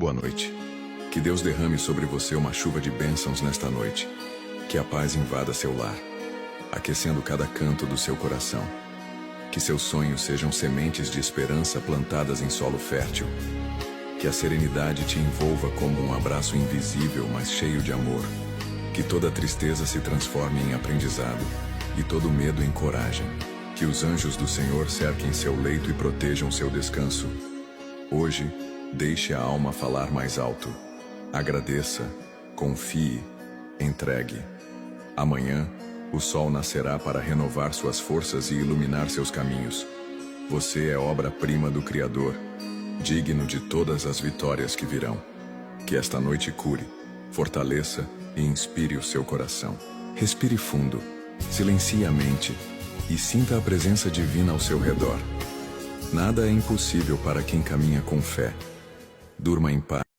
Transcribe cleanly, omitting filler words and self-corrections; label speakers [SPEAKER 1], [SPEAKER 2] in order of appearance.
[SPEAKER 1] Boa noite. Que Deus derrame sobre você uma chuva de bênçãos nesta noite. Que a paz invada seu lar, aquecendo cada canto do seu coração. Que seus sonhos sejam sementes de esperança plantadas em solo fértil. Que a serenidade te envolva como um abraço invisível, mas cheio de amor. Que toda tristeza se transforme em aprendizado e todo medo em coragem. Que os anjos do Senhor cerquem seu leito e protejam seu descanso. Hoje, deixe a alma falar mais alto. Agradeça, confie, entregue. Amanhã, o sol nascerá para renovar suas forças e iluminar seus caminhos. Você é obra-prima do Criador, digno de todas as vitórias que virão. Que esta noite cure, fortaleça e inspire o seu coração. Respire fundo, silencie a mente e sinta a presença divina ao seu redor. Nada é impossível para quem caminha com fé. Durma em paz.